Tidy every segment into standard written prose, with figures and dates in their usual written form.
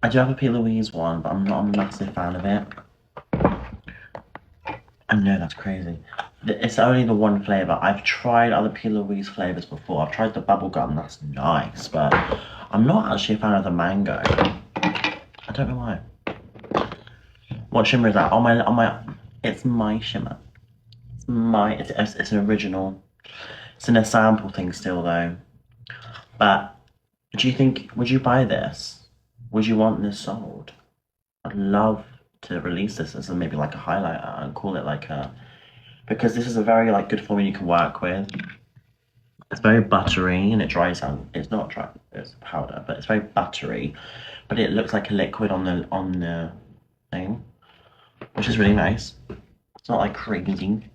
I do have a P. Louise one, but I'm not a massive fan of it. I know that's crazy. It's only the one flavour. I've tried other P. Louise flavours before. I've tried the bubblegum, that's nice, but I'm not actually a fan of the mango. I don't know why. What shimmer is that? It's my shimmer. It's an original. It's in a sample thing still though. But do you think, would you buy this? Would you want this sold? I'd love to release this as maybe like a highlighter and call it like a, because this is a very like good formula you can work with. It's very buttery and it dries out. It's not dry, it's powder, but it's very buttery. But it looks like a liquid on the thing, which is really nice. It's not like crazy.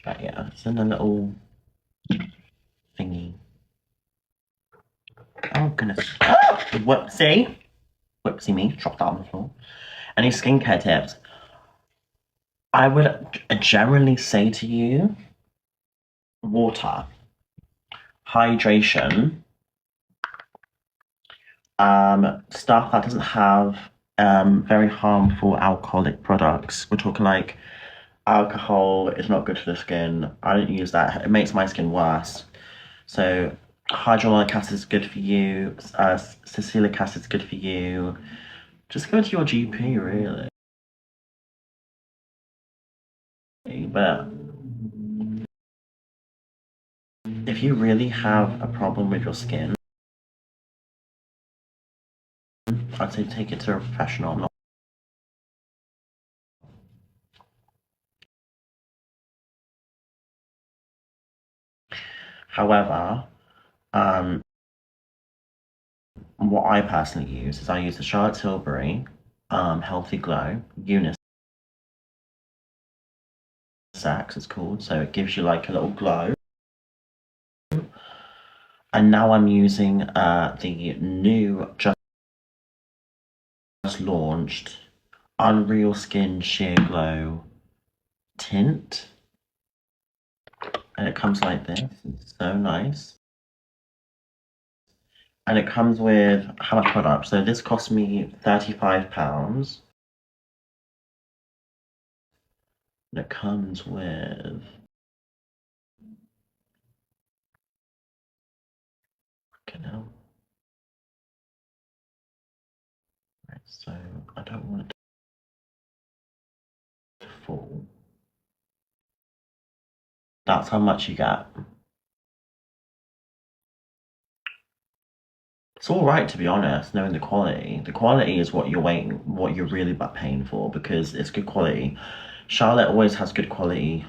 But yeah, it's in a little thingy. Oh goodness. Whoopsie. Whoopsie me, dropped that on the floor. Any skincare tips? I would generally say to you, water, hydration, stuff that doesn't have very harmful alcoholic products. We're talking like alcohol is not good for the skin. I don't use that. It makes my skin worse. So hyaluronic acid is good for you. Salicylic acid is good for you. Just go to your GP, really. But if you really have a problem with your skin, I'd say take it to a professional. Not However, what I personally use is I use the Charlotte Tilbury Healthy Glow Unisex, it's called. So it gives you like a little glow. And now I'm using the new, just launched Unreal Skin Sheer Glow tint. And it comes like this. It's so nice. And it comes with how much product? So this cost me £35. And it comes with, okay now. Right, so I don't want it to fall. That's how much you get. It's all right, to be honest, knowing the quality. The quality is what you're really paying for, because it's good quality. Charlotte always has good quality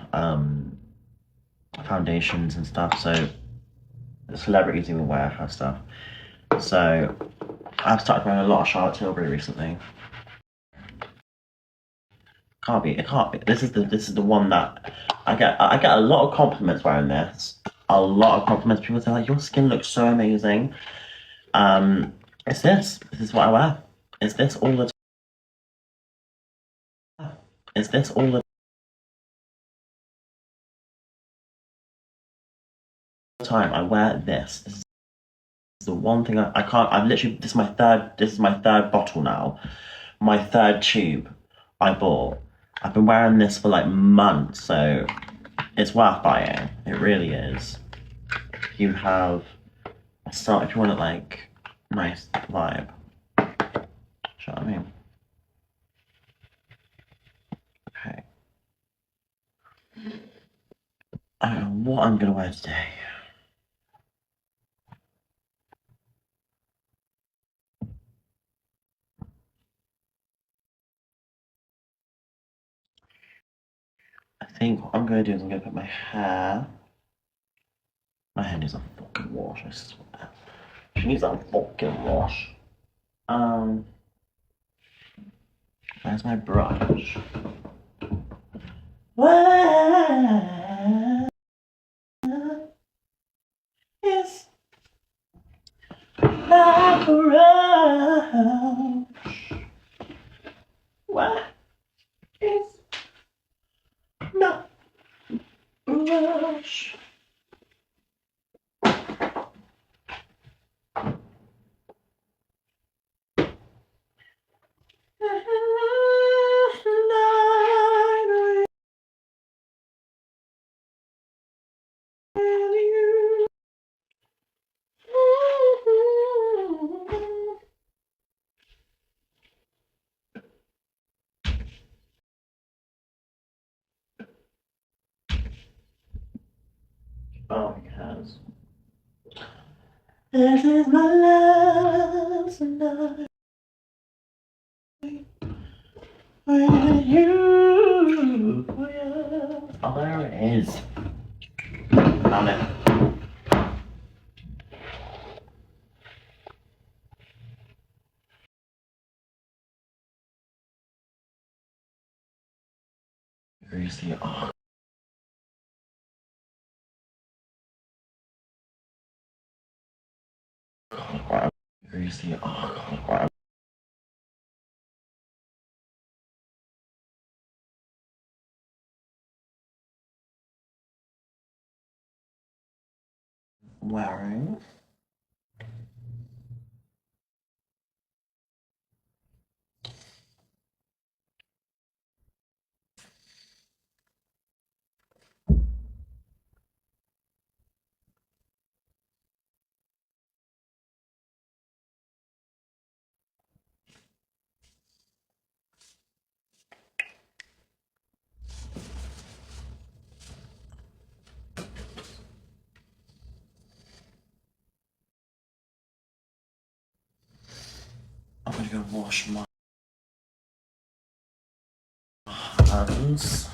foundations and stuff, so the celebrities even wear her stuff. So I've started wearing a lot of Charlotte Tilbury recently. It can't be. This is the one that I get a lot of compliments wearing this. A lot of compliments. People say like, your skin looks so amazing. It's this. This is what I wear. It's this all the time. It's this all the time. I wear this. This is the one thing I can't. I've literally. This is my third bottle now. My third tube I bought. I've been wearing this for like months, so it's worth buying. It really is. You have a start if you want it like nice vibe. Do you know what I mean? Okay. I don't know what I'm gonna wear today. I think what I'm gonna do is I'm gonna put my hair. My hair needs a fucking wash, I swear. She needs a fucking wash. Where's my brush? Where is my brush? Where is my brush? This is my love tonight. With you. Oh, there it is. Found it. Greasy. Oh, God, right. Greasy. Oh, God, right. Wearing. I'm gonna go wash my hands.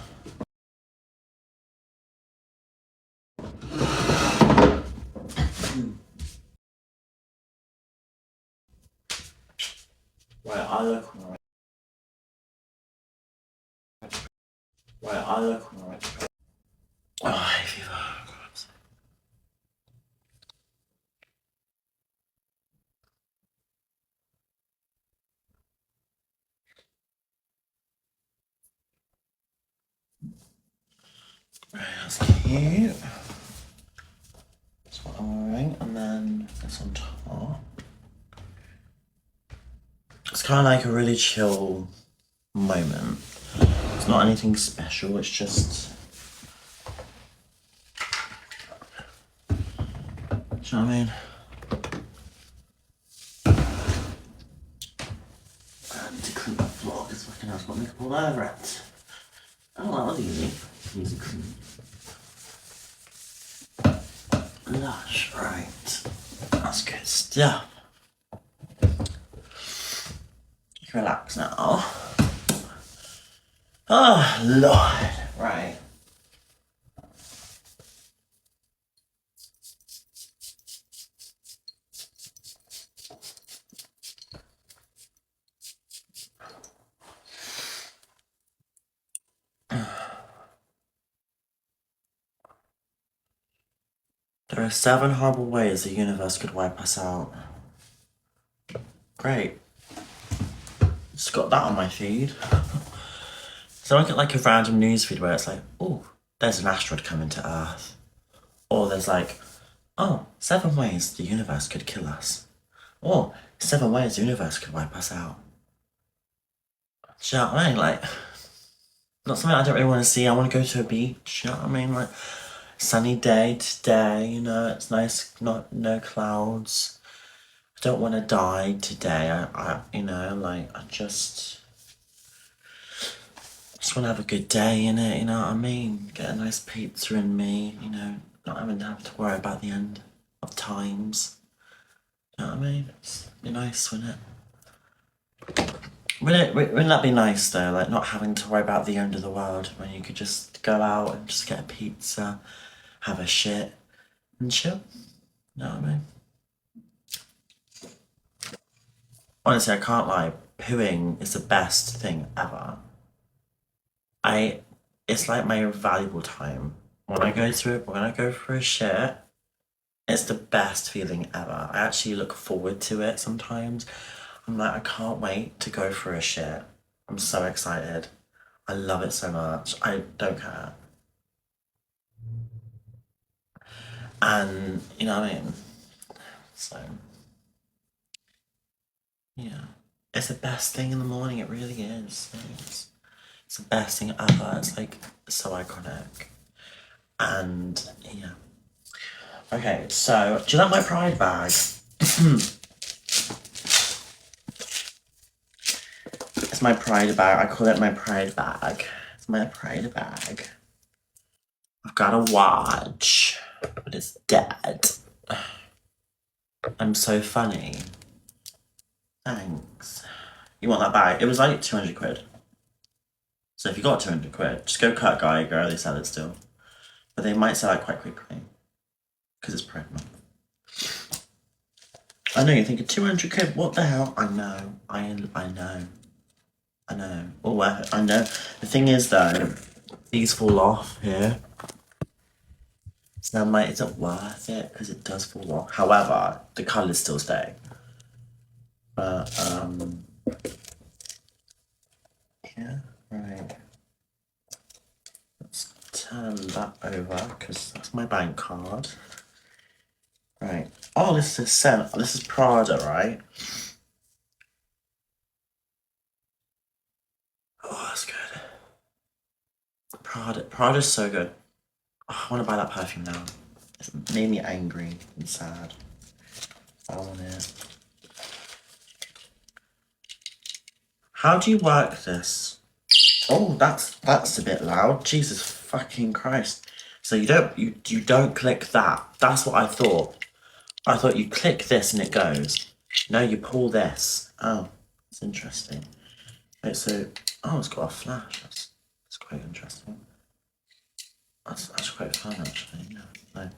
Right, I look right. Right, I look right. Oh, hay fever. Right, that's cute. That's what I'm wearing, and then this on top. It's kind of like a really chill moment. It's not anything special, it's just. Do you know what I mean? I need to clean the floor because fucking hell's got makeup all over it. Oh, that was easy. Easy clean. Lush, right. That's good stuff. You can relax now. Oh, Lord. Right. There are 7 horrible ways the universe could wipe us out. Great. Just got that on my feed. So I get like a random news feed where it's like, oh, there's an asteroid coming to Earth. Or there's like, oh, 7 ways the universe could kill us. Or 7 ways the universe could wipe us out. Do you know what I mean? Like, not something I don't really want to see. I want to go to a beach. You know what I mean? Like, sunny day today. You know, it's nice. Not no clouds. I don't want to die today. You know, like I just want to have a good day in it. You know what I mean? Get a nice pizza in me. You know, not having to have to worry about the end of times. You know what I mean? It's be nice, wouldn't it? Wouldn't that be nice though? Like not having to worry about the end of the world when you could just go out and just get a pizza, have a shit, and chill. You know what I mean? Honestly, I can't lie. Pooing is the best thing ever. It's like my valuable time. When I go for a shit, it's the best feeling ever. I actually look forward to it sometimes. I'm like, I can't wait to go for a shit. I'm so excited. I love it so much. I don't care. And you know what I mean? So yeah. It's the best thing in the morning, it really is. It's the best thing ever. It's like so iconic. And yeah. Okay, so do you like my pride bag? It's my pride bag. I call it my pride bag. It's my pride bag. I've got a watch, but it's dead. I'm so funny. Thanks. You want that bag? It was like 200 quid. So if you got 200 quid, just go cut Geiger, they sell it still. But they might sell it quite quickly. Because it's Pride Month. I know, you're thinking 200 quid, what the hell? I know. I know. All worth it. I know. The thing is though, these fall off here. So now is it worth it? Because it does fall off. However, the colours still stay. But, yeah, right. Let's turn that over, because that's my bank card. Right. Oh, this is Prada, right? Oh, that's good. Prada's so good. Oh, I want to buy that perfume now. It's made me angry and sad. I want it. How do you work this? Oh, that's a bit loud. Jesus fucking Christ. So you don't click that. That's what I thought. I thought you click this and it goes. No, you pull this. Oh, it's interesting. Right, so it's got a flash. That's quite interesting. That's quite fun actually. Yeah.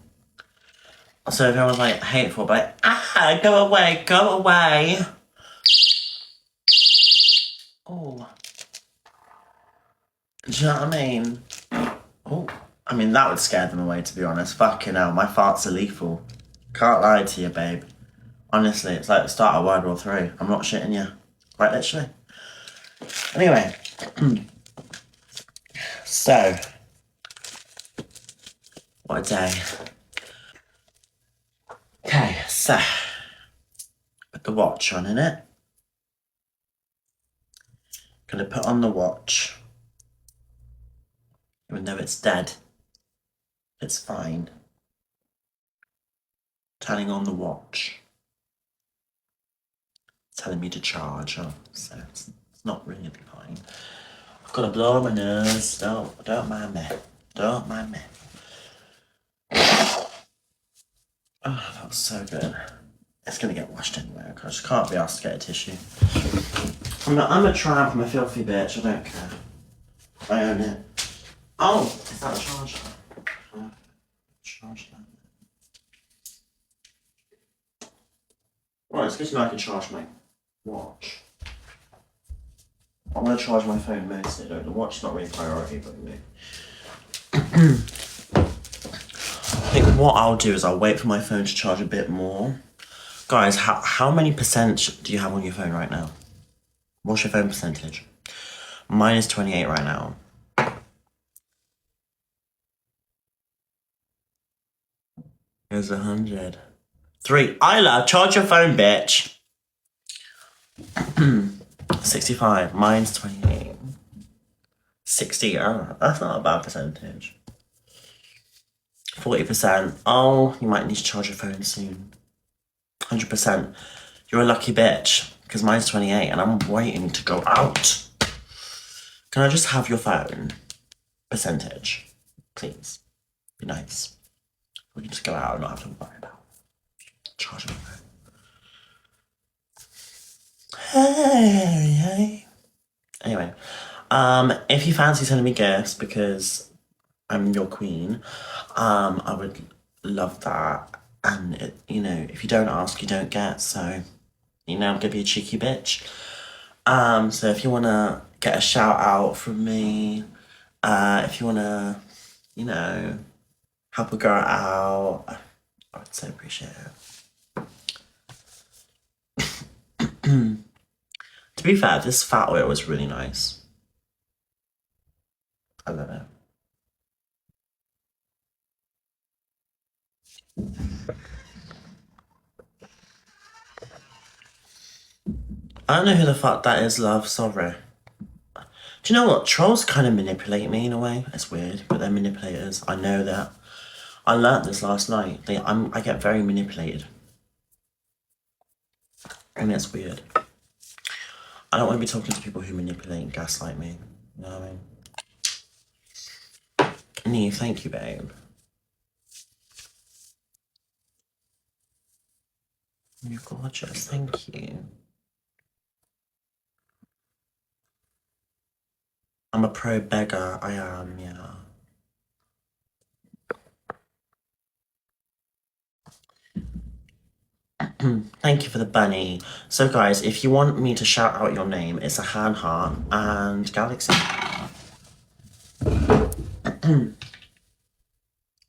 So everyone's like hateful, but go away, go away. Oh, do you know what I mean? Oh, I mean that would scare them away, to be honest. Fucking hell, my farts are lethal. Can't lie to you, babe. Honestly, it's like the start of World War III. I'm not shitting you. Quite literally. Anyway. So. What a day. Okay, so. Put the watch on, innit? Gonna put on the watch. Even though it's dead. It's fine. Turning on the watch. Telling me to charge. Oh, so it's not really fine. I've got to blow my nose. Don't mind me. Don't mind me. Oh, that was so good. It's gonna get washed anyway. I just can't be asked to get a tissue. I'm a tramp. I'm a filthy bitch. I don't care. I own it. Oh, is that a charger? Charge that. Right, it's good to know I can charge my watch. I'm gonna charge my phone mostly though. The watch's not really a priority for me. I think what I'll do is I'll wait for my phone to charge a bit more. Guys, how many percent do you have on your phone right now? What's your phone percentage? Mine is 28 right now. Here's 100. 3. Isla, charge your phone, bitch. 65. Mine's 28. 60. Oh, that's not a bad percentage. 40%. Oh, you might need to charge your phone soon. 100%. You're a lucky bitch, because mine's 28 and I'm waiting to go out. Can I just have your phone percentage, please? Be nice. We can just go out and not have to worry about charging my phone. Hey. Anyway, if you fancy sending me gifts because I'm your queen, I would love that. And if you don't ask, you don't get. So, I'm gonna be a cheeky bitch. So if you wanna get a shout out from me, if you wanna, help a girl out, I would so appreciate it. To be fair, this fat oil was really nice. I love it. I don't know who the fuck that is, love. Sorry. Do you know what? Trolls kind of manipulate me in a way. It's weird, but they're manipulators. I know that. I learnt this last night. I get very manipulated. And it's weird. I don't want to be talking to people who manipulate and gaslight me. You know what I mean? Nee, thank you, babe. You're gorgeous, thank you. I'm a pro beggar, I am, yeah. Thank you for the bunny. So guys, if you want me to shout out your name, it's a hand heart and galaxy.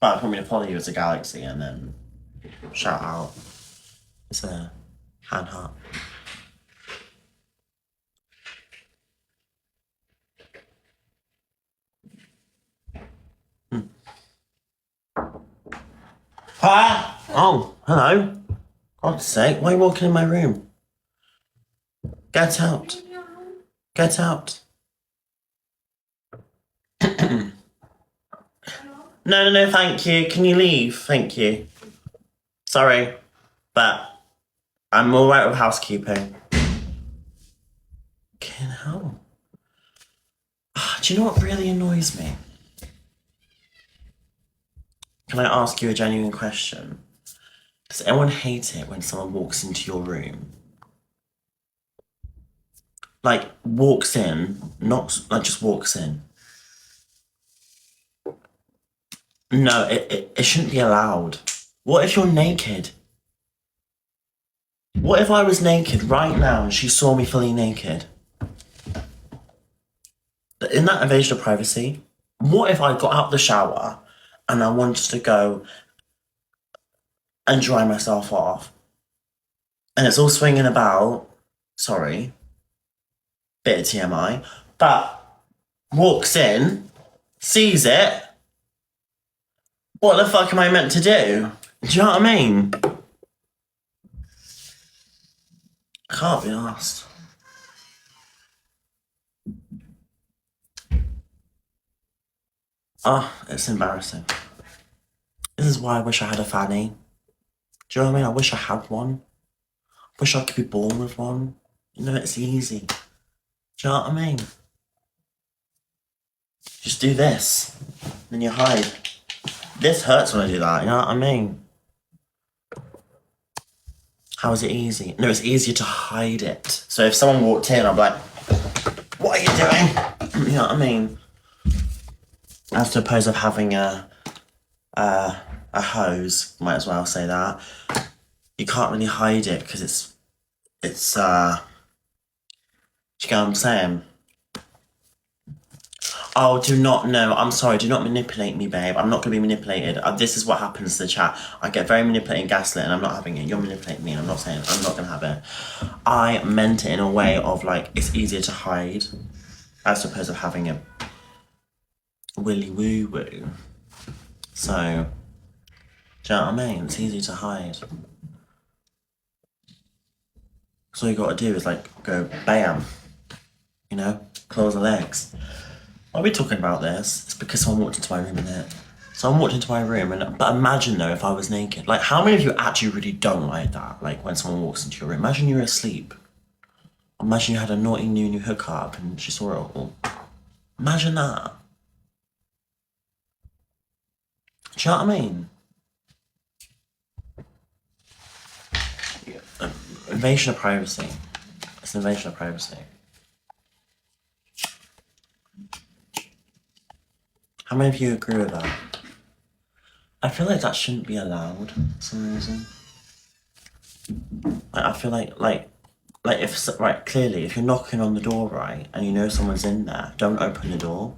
But if you want me to follow you, it's a galaxy, and then shout out, it's a hand heart. Ah! Oh, hello. God's sake, why are you walking in my room? Get out. Get out. No, thank you. Can you leave? Thank you. Sorry, but I'm alright with housekeeping. Fucking hell. Do you know what really annoys me? Can I ask you a genuine question? Does anyone hate it when someone walks into your room? Like, walks in, not like just walks in. No, it shouldn't be allowed. What if you're naked? What if I was naked right now and she saw me fully naked? Isn't that invasion of privacy? What if I got out the shower and I wanted to go and dry myself off and it's all swinging about, sorry, bit of TMI, but walks in, sees it, what the fuck am I meant to do? Do you know what I mean? I can't be asked. It's embarrassing. This is why I wish I had a fanny. Do you know what I mean? I wish I had one. I wish I could be born with one. You know, it's easy. Do you know what I mean? Just do this, then you hide. This hurts when I do that, you know what I mean? How is it easy? No, it's easier to hide it. So if someone walked in, I'd be like, what are you doing? You know what I mean? As opposed to having a hose, might as well say that. You can't really hide it because it's do you get what I'm saying? Oh, do not, no, I'm sorry, do not manipulate me, babe. I'm not going to be manipulated. This is what happens to the chat. I get very manipulated and gaslit and I'm not having it. You're manipulating me and I'm not saying, I'm not going to have it. I meant it in a way of like, it's easier to hide as opposed to having it willy woo woo. So, do you know what I mean? It's easy to hide. So all you got to do is like go bam, you know, close the legs. Why are we talking about this? It's because someone walked into my room, innit? Someone walked into my room, but imagine though if I was naked. Like, how many of you actually really don't like that? Like when someone walks into your room. Imagine you were asleep. Imagine you had a naughty new hookup and she saw it all. Imagine that. Do you know what I mean? Invasion of privacy. It's an invasion of privacy. How many of you agree with that? I feel like that shouldn't be allowed for some reason. Like, I feel like if, right, clearly, if you're knocking on the door, right, and you know someone's in there, don't open the door.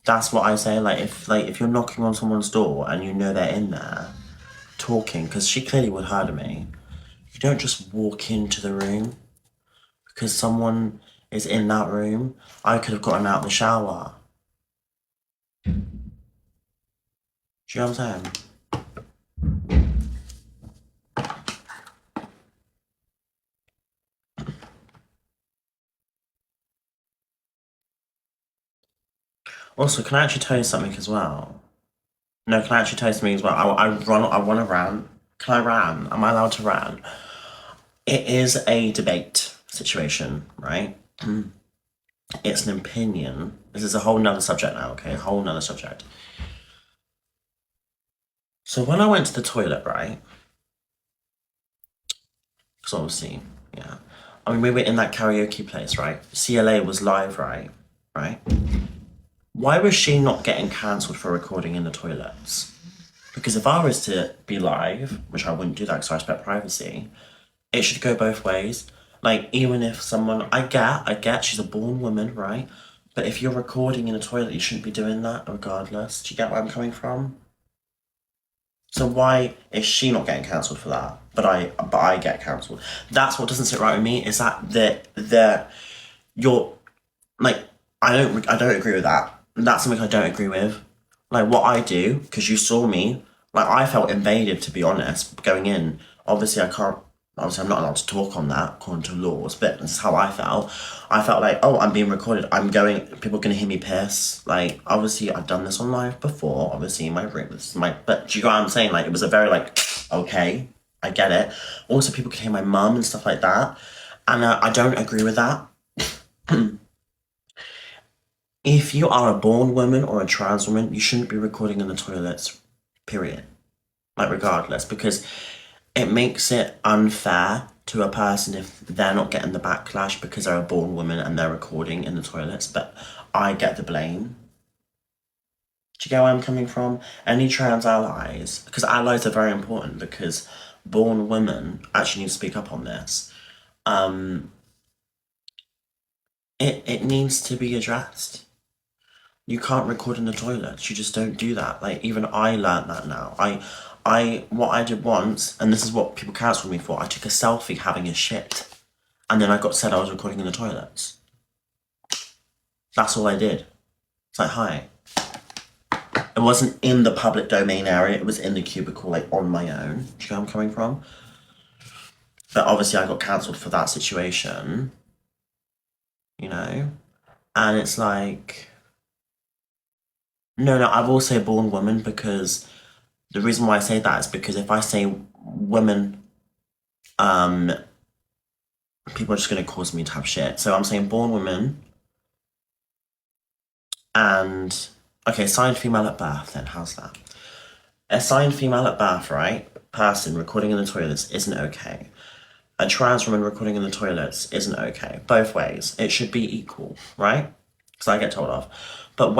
That's what I say, like if you're knocking on someone's door and you know they're in there, talking, because she clearly would heard me, you don't just walk into the room, because someone is in that room. I could have gotten out the shower. Do you know what I'm saying? Also, can I actually tell you something as well? No, can I actually tell you something as well? I want to rant. Can I rant? Am I allowed to rant? it is a debate situation, right? It's an opinion. This is a whole nother subject now, okay? A whole nother subject. So when I went to the toilet, right? Because obviously, yeah. I mean, we were in that karaoke place, right? CLA was live, right? Right? Why was she not getting cancelled for recording in the toilets? Because if I was to be live, which I wouldn't do that because I respect privacy, it should go both ways. Like, even if someone, I get she's a born woman, right? But if you're recording in a toilet, you shouldn't be doing that regardless. Do you get where I'm coming from? So why is she not getting cancelled for that? But I get cancelled. That's what doesn't sit right with me, is that you're like, I don't agree with that. That's something I don't agree with. Like, what I do, because you saw me, like, I felt invaded, to be honest, going in. Obviously I'm not allowed to talk on that according to laws, but this is how I felt. I felt like, oh, I'm being recorded. People are going to hear me piss. Like, obviously I've done this on live before, obviously in my room. But do you know what I'm saying? Like, it was a very, like, okay, I get it. Also, people could hear my mum and stuff like that. And I don't agree with that. If you are a born woman or a trans woman, you shouldn't be recording in the toilets, period. Like, regardless, because it makes it unfair to a person if they're not getting the backlash because they're a born woman and they're recording in the toilets, but I get the blame. Do you get where I'm coming from? Any trans allies, because allies are very important, because born women actually need to speak up on this. It needs to be addressed. You can't record in the toilets. You just don't do that. Like, even I learnt that now. What I did once, and this is what people cancelled me for, I took a selfie having a shit. And then I got said I was recording in the toilets. That's all I did. It's like, hi. It wasn't in the public domain area. It was in the cubicle, like, on my own. Do you know where I'm coming from? But obviously I got cancelled for that situation. You know? And it's like... No, I will say born woman, because the reason why I say that is because if I say women, people are just going to cause me to have shit. So I'm saying born woman and, okay, assigned female at birth then, how's that? Assigned female at birth, right? Person recording in the toilets isn't okay. A trans woman recording in the toilets isn't okay. Both ways. It should be equal, right? Because I get told off. But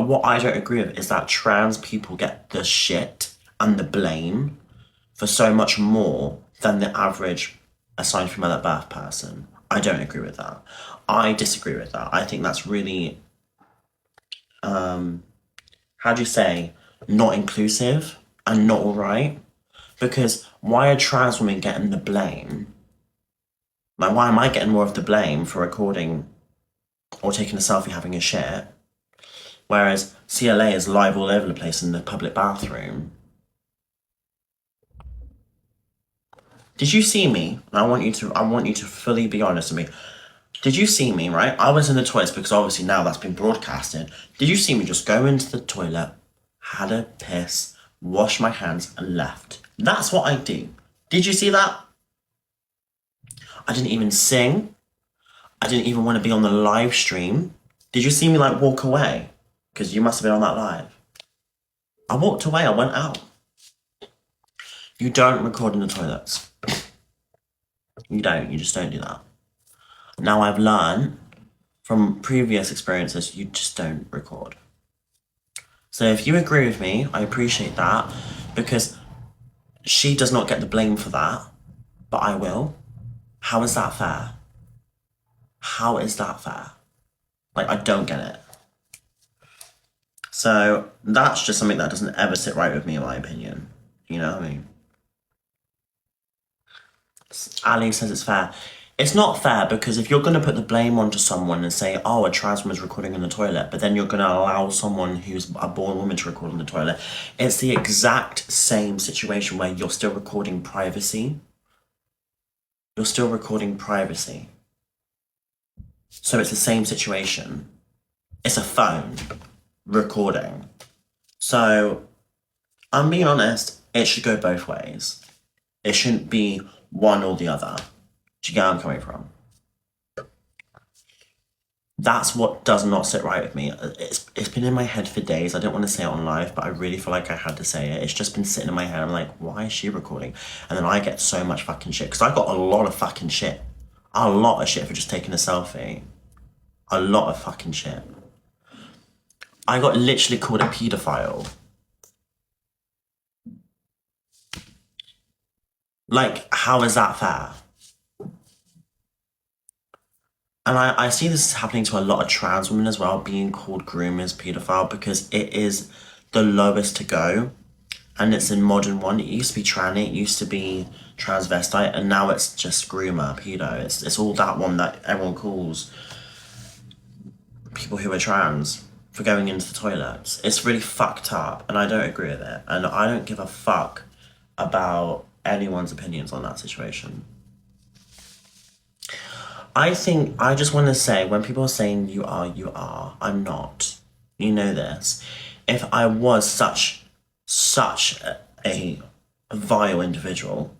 what I don't agree with is that trans people get the shit and the blame for so much more than the average assigned female at birth person. I don't agree with that. I disagree with that. I think that's really, how do you say, not inclusive and not all right. Because why are trans women getting the blame? Like, why am I getting more of the blame for recording or taking a selfie having a shit? Whereas CLA is live all over the place in the public bathroom. Did you see me? I want you to fully be honest with me. Did you see me, right? I was in the toilets because obviously now that's been broadcasted. Did you see me just go into the toilet, had a piss, washed my hands and left? That's what I do. Did you see that? I didn't even sing. I didn't even want to be on the live stream. Did you see me like walk away? Because you must have been on that live. I walked away, I went out. You don't record in the toilets. You just don't do that. Now I've learned from previous experiences, you just don't record. So if you agree with me, I appreciate that, because she does not get the blame for that, but I will. How is that fair? How is that fair? Like, I don't get it. So that's just something that doesn't ever sit right with me, in my opinion. You know what I mean? Ali says it's fair. It's not fair, because if you're going to put the blame onto someone and say, oh, a trans woman's recording in the toilet, but then you're going to allow someone who's a born woman to record in the toilet, it's the exact same situation where you're still recording privacy. You're still recording privacy. So it's the same situation. It's a phone recording. So I'm being honest, it should go both ways. It shouldn't be one or the other. Do you get where I'm coming from? That's what does not sit right with me. It's been in my head for days. I don't want to say it on live, but I really feel like I had to say it. It's just been sitting in my head. I'm like, why is she recording? And then I get so much fucking shit because I got a lot of fucking shit. A lot of shit for just taking a selfie. A lot of fucking shit. I got literally called a paedophile. Like, how is that fair? And I see this happening to a lot of trans women as well, being called groomers, paedophile, because it is the lowest to go. And it's in modern one. It used to be tranny, it used to be transvestite, and now it's just groomer, pedo. It's all that one that everyone calls people who are trans for going into the toilets. It's really fucked up, and I don't agree with it. And I don't give a fuck about anyone's opinions on that situation. I think, I just want to say, when people are saying you are, I'm not. You know this. If I was such a vile individual,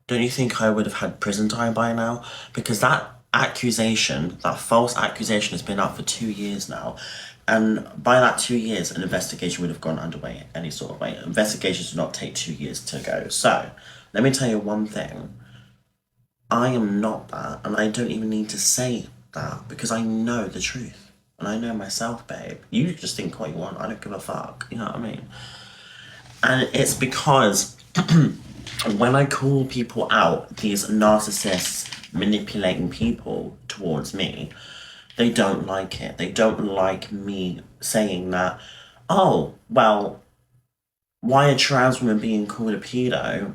don't you think I would have had prison time by now? Because that accusation, that false accusation has been up for 2 years now. And by that 2 years, an investigation would have gone underway any sort of way. Investigations do not take 2 years to go. So, let me tell you one thing. I am not that, and I don't even need to say that because I know the truth. And I know myself, babe. You just think what you want. I don't give a fuck. You know what I mean? And it's because when I call people out, these narcissists manipulating people towards me, they don't like it. They don't like me saying that, oh, well, why are trans women being called a pedo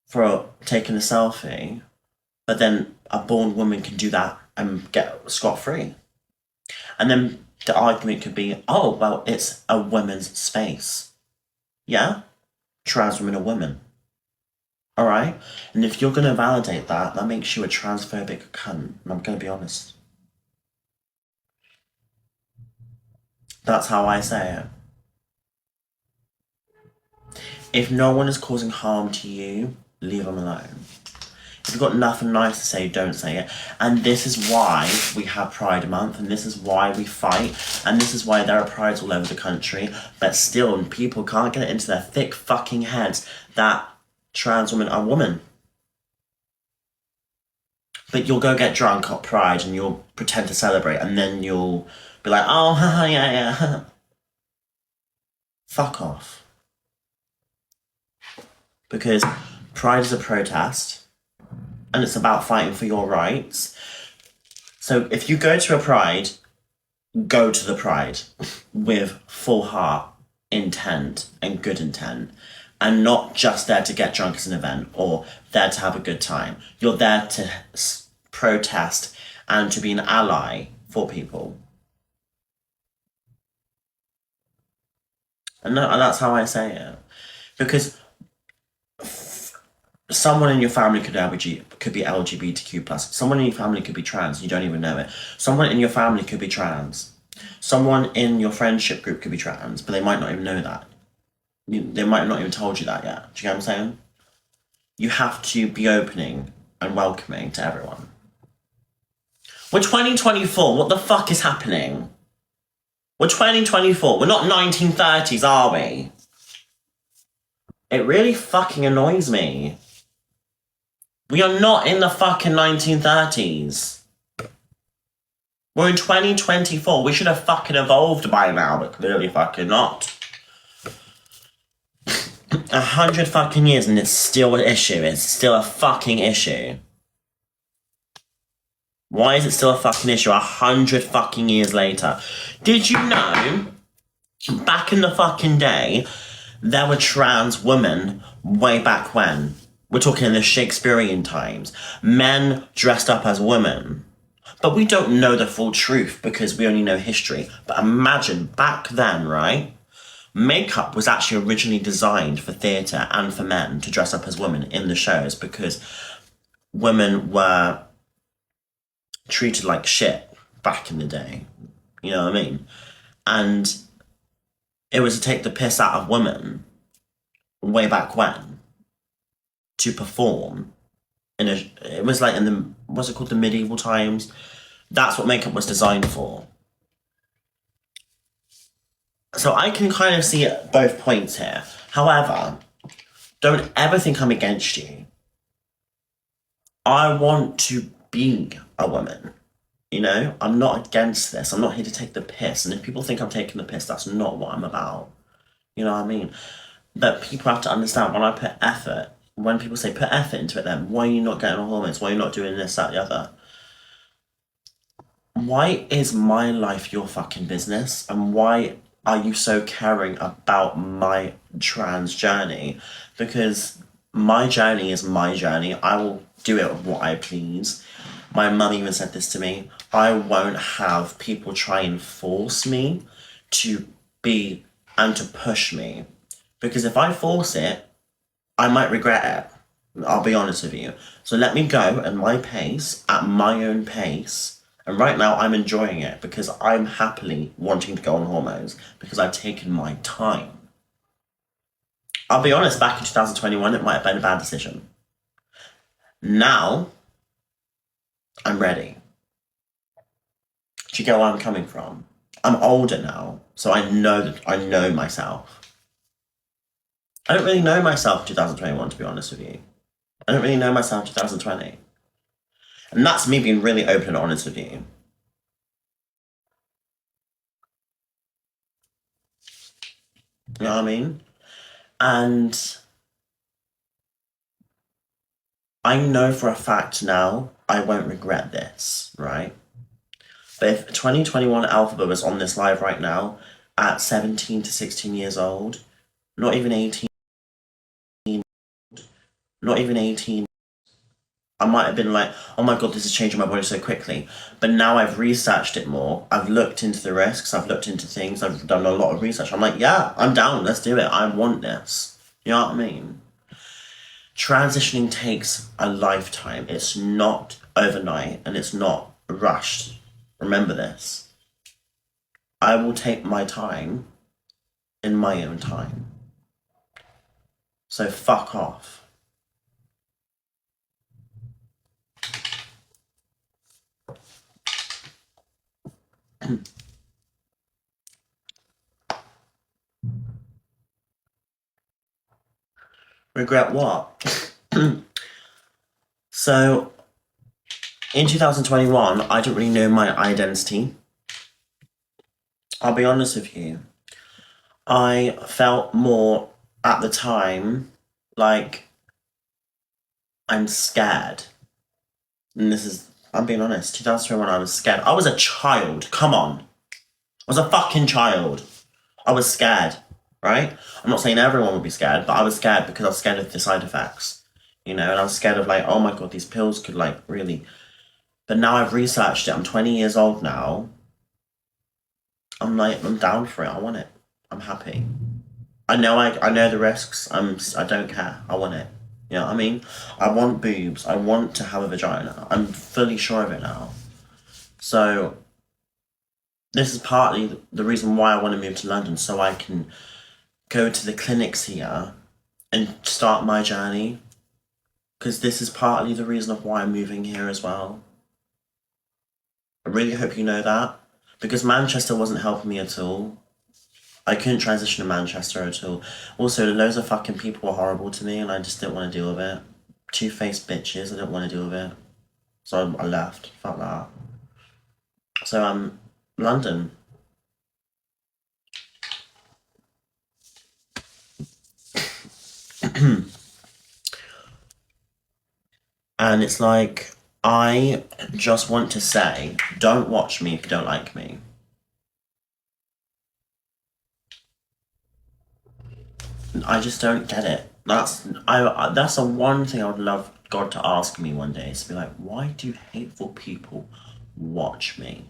for taking a selfie, but then a born woman can do that and get scot-free? And then the argument could be, oh, well, it's a women's space. Yeah? Trans women are women. Alright? And if you're going to validate that, that makes you a transphobic cunt. And I'm going to be honest. That's how I say it. If no one is causing harm to you, leave them alone. If you've got nothing nice to say, don't say it. And this is why we have Pride Month, and this is why we fight, and this is why there are prides all over the country, but still people can't get it into their thick fucking heads that trans women are women. But you'll go get drunk at Pride and you'll pretend to celebrate, and then you'll be like, oh, haha, yeah. Fuck off. Because Pride is a protest, and it's about fighting for your rights. So if you go to a Pride, go to the Pride with full heart, intent, and good intent, and not just there to get drunk as an event or there to have a good time. You're there to protest and to be an ally for people. And that's how I say it. Because someone in your family could be LGBTQ plus. Someone in your family could be trans. You don't even know it. Someone in your family could be trans. Someone in your friendship group could be trans, but they might not even know that. They might have not even told you that yet. Do you get what I'm saying? You have to be opening and welcoming to everyone. We're 2024. What the fuck is happening? We're 2024. We're not 1930s, are we? It really fucking annoys me. We are not in the fucking 1930s. We're in 2024. We should have fucking evolved by now, but clearly fucking not. 100 fucking years and it's still an issue. It's still a fucking issue. Why is it still a fucking issue 100 fucking years later? Did you know, back in the fucking day, there were trans women way back when? We're talking in the Shakespearean times. Men dressed up as women. But we don't know the full truth because we only know history. But imagine, back then, right? Makeup was actually originally designed for theatre and for men to dress up as women in the shows because women were treated like shit back in the day. You know what I mean? And it was to take the piss out of women way back when to perform it was like in the, what's it called, the medieval times. That's what makeup was designed for. So I can kind of see both points here. However, don't ever think I'm against you. I want to be a woman. You know, I'm not against this. I'm not here to take the piss. And if people think I'm taking the piss, that's not what I'm about. You know what I mean? But people have to understand, when I put effort, when people say put effort into it, then why are you not getting on hormones? Why are you not doing this, that, the other? Why is my life your fucking business? And why are you so caring about my trans journey? Because my journey is my journey. I will do it what I please. My mum even said this to me. I won't have people try and force me to be and to push me. Because if I force it, I might regret it. I'll be honest with you. So let me go at my pace, at my own pace. And right now I'm enjoying it because I'm happily wanting to go on hormones because I've taken my time. I'll be honest, back in 2021, it might have been a bad decision. Now, I'm ready. Do you get where I'm coming from? I'm older now, so I know myself. I don't really know myself in 2021, to be honest with you. I don't really know myself in 2020. And that's me being really open and honest with you. You know what I mean? And I know for a fact now I won't regret this, right? But if 2021 Elphaba was on this live right now at 17 to 16 years old, not even 18, not even 18, I might have been like, oh my god, this is changing my body so quickly. But now I've researched it more. I've looked into the risks. I've looked into things. I've done a lot of research. I'm like, yeah, I'm down. Let's do it. I want this. You know what I mean? Transitioning takes a lifetime. It's not overnight and it's not rushed. Remember this. I will take my time in my own time. So fuck off. Regret what? So, in 2021, I didn't really know my identity. I'll be honest with you. I felt more at the time like I'm scared. And this is, I'm being honest, 2021 I was scared. I was a child, come on. I was a fucking child. I was scared, right? I'm not saying everyone would be scared, but I was scared because I was scared of the side effects. You know, and I was scared of like, oh my god, these pills could like really... But now I've researched it, I'm 20 years old now. I'm like, I'm down for it, I want it. I'm happy. I know the risks, I don't care, I want it. You know what I mean? I want boobs, I want to have a vagina. I'm fully sure of it now. So, this is partly the reason why I want to move to London, so I can go to the clinics here and start my journey. Because this is partly the reason of why I'm moving here as well. I really hope you know that. Because Manchester wasn't helping me at all. I couldn't transition to Manchester at all. Also, loads of fucking people were horrible to me and I just didn't want to deal with it. Two-faced bitches, I didn't want to deal with it. So I left. Fuck that. So, London. And it's like, I just want to say, don't watch me if you don't like me. I just don't get it. That's the one thing I would love God to ask me one day, is to be like, why do hateful people watch me?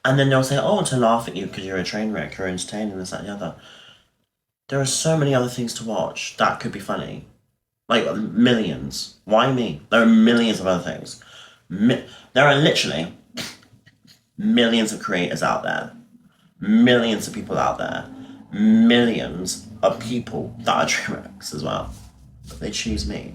And then they'll say, oh, to laugh at you because you're a train wreck, you're entertaining, this, that, and the other. There are so many other things to watch that could be funny. Like, millions. Why me? There are millions of other things. There are literally millions of creators out there. Millions of people out there. Millions of people that are train wrecks as well. But they choose me.